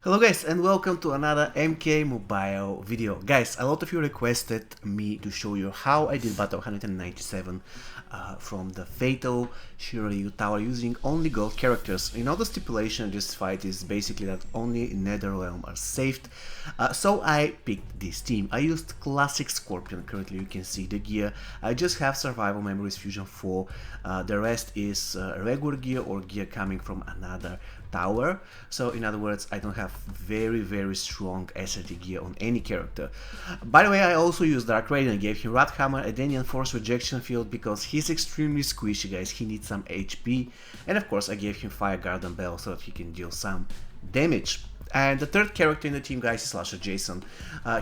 Hello guys and welcome to another MK Mobile video. Guys, a lot of you requested me to show you how I did battle 197 from the Fatal Shiryu Tower using only gold characters. You know, the stipulation of this fight is basically that only Nether Realm are saved. So I picked this team. I used classic Scorpion. Currently you can see the gear. I just have Survival Memories Fusion 4. The rest is regular gear or gear coming from another tower. So in other words, I don't have very strong SRT gear on any character. By the way, I also used Dark Raiden. I gave him Rat Hammer, Edenian Force Rejection Field because he's extremely squishy, guys. He needs some HP, and of course I gave him Fire Garden Bell so that he can deal some damage. And the third character in the team, guys, is Slasher Jason.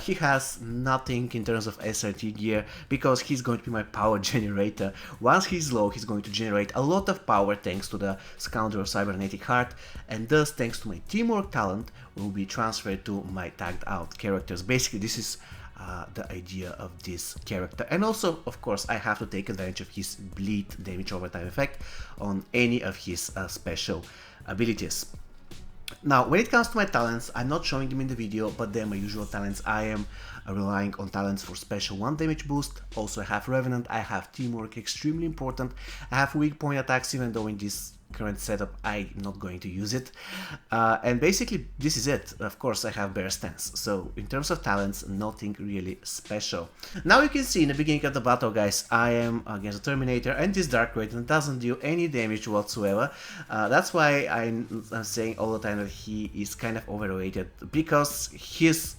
He has nothing in terms of SRT gear because he's going to be my power generator. Once he's low, he's going to generate a lot of power thanks to the Scoundrel Cybernetic Heart, and thus thanks to my teamwork talent will be transferred to my tagged out characters. Basically this is the idea of this character. And also, of course, I have to take advantage of his bleed damage over time effect on any of his special abilities. Now, when it comes to my talents, I'm not showing them in the video, but they're my usual talents. I am relying on talents for special 1 damage boost. Also, I have Revenant, I have Teamwork, extremely important. I have weak point attacks, even though in this current setup I'm not going to use it. And basically, this is it. Of course, I have Bear Stance. So, in terms of talents, nothing really special. Now you can see in the beginning of the battle, guys, I am against the Terminator, and this Dark Raiden doesn't do any damage whatsoever. That's why I'm saying all the time that he is kind of overrated, because his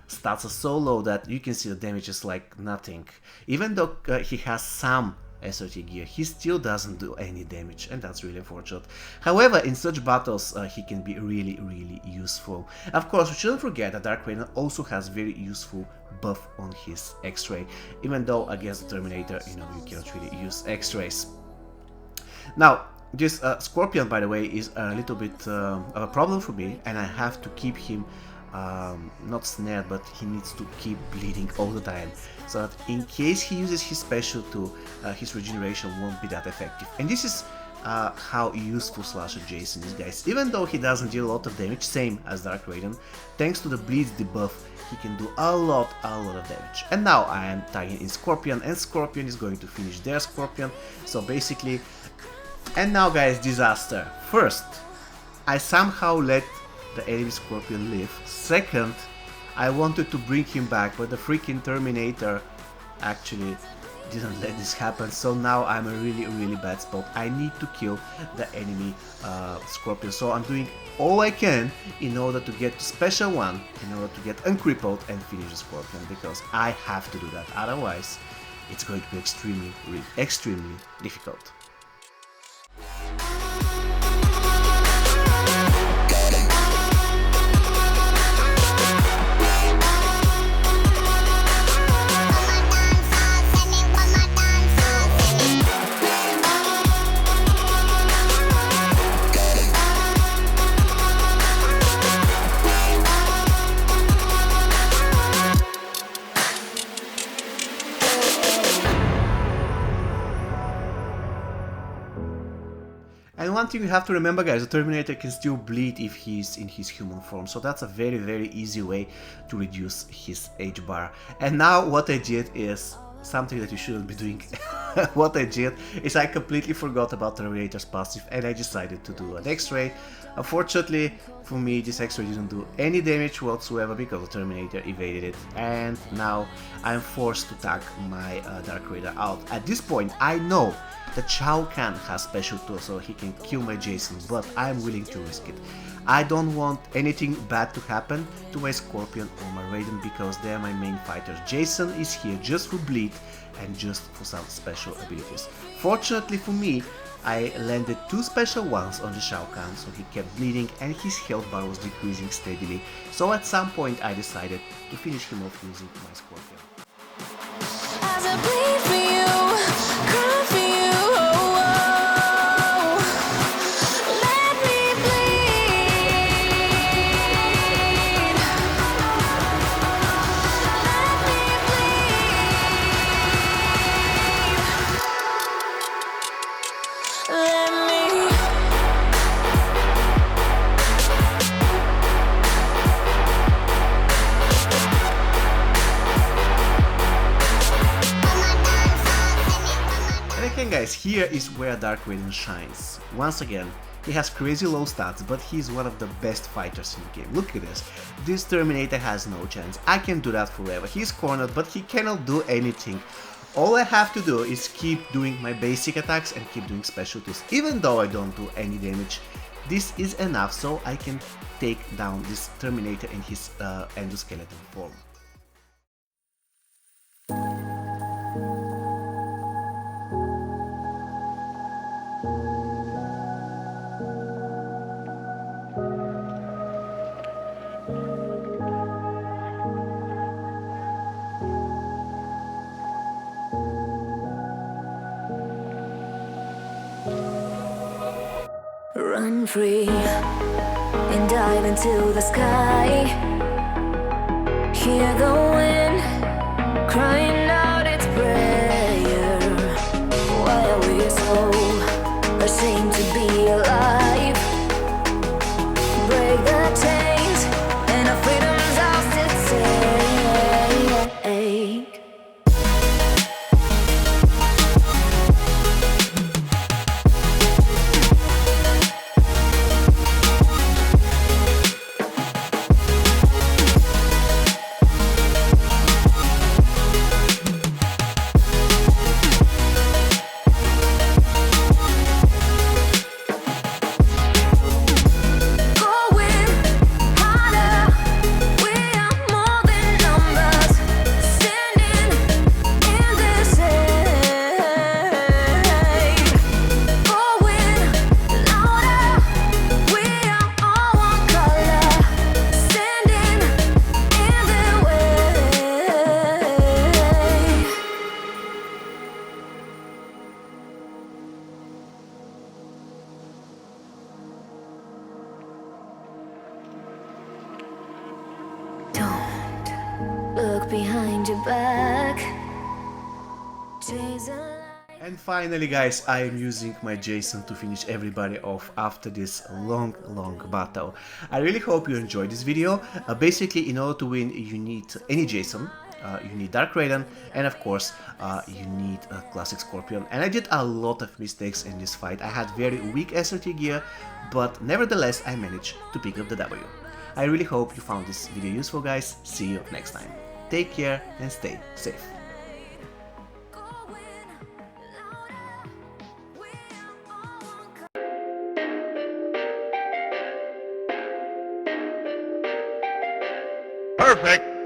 stats are so low that you can see the damage is like nothing. Even though he has some SRT gear, he still doesn't do any damage, and that's really unfortunate. However, in such battles he can be really useful. Of course, we shouldn't forget that Dark Raiden also has very useful buff on his X-ray, even though against the Terminator, you know, you cannot really use X-rays. Now, this Scorpion, by the way, is a little bit of a problem for me, and I have to keep him not snared, but he needs to keep bleeding all the time, so that in case he uses his special 2, his regeneration won't be that effective. And this is how useful Slasher Jason is, guys. Even though he doesn't deal a lot of damage, same as Dark Raiden, thanks to the bleeds debuff, he can do a lot of damage. And now I am tagging in Scorpion, and Scorpion is going to finish their Scorpion. So basically, and now, guys, disaster. First, I somehow let the enemy Scorpion live. Second, I wanted to bring him back, but the freaking Terminator actually didn't let this happen. So now I'm a really bad spot. I need to kill the enemy Scorpion. So I'm doing all I can in order to get special 1, in order to get uncrippled and finish the Scorpion, because I have to do that. Otherwise, it's going to be extremely difficult. And one thing you have to remember, guys, the Terminator can still bleed if he's in his human form, so that's a very easy way to reduce his H bar. And now what I did is something that you shouldn't be doing. What I did is I completely forgot about Terminator's passive, and I decided to do an X-ray. Unfortunately for me, this X-ray didn't do any damage whatsoever because the Terminator evaded it, and now I'm forced to tag my Dark Raiden out. At this point, I know that Shao Kahn has special 2, so he can kill my Jason, but I'm willing to risk it. I don't want anything bad to happen to my Scorpion or my Raiden because they're my main fighters. Jason is here just for bleed and just for some special abilities. Fortunately for me, I landed 2 special 1s on the Shao Kahn, so he kept bleeding and his health bar was decreasing steadily. So at some point I decided to finish him off using my Scorpion. As I bleed for you, cry for you, oh, oh. Let me bleed. Let me bleed. Let me again guys, here is where Dark Raiden shines. Once again, he has crazy low stats, but he's one of the best fighters in the game. Look at this. This Terminator has no chance. I can do that forever. He's cornered, but he cannot do anything. All I have to do is keep doing my basic attacks and keep doing specialties. Even though I don't do any damage, this is enough so I can take down this Terminator in his endoskeleton form. Run free and dive into the sky. Hear the wind crying out its prayer. Why are we so ashamed to be alive? Break the chains and our freedom's ours to take. Look behind your back. And finally guys, I am using my Jason to finish everybody off after this long battle. I really hope you enjoyed this video. Basically, in order to win, you need any Jason. You need Dark Raiden, and of course you need a classic Scorpion. And I did a lot of mistakes in this fight. I had very weak SRT gear, but nevertheless I managed to pick up the W. I really hope you found this video useful guys. See you next time. Take care and stay safe. Perfect.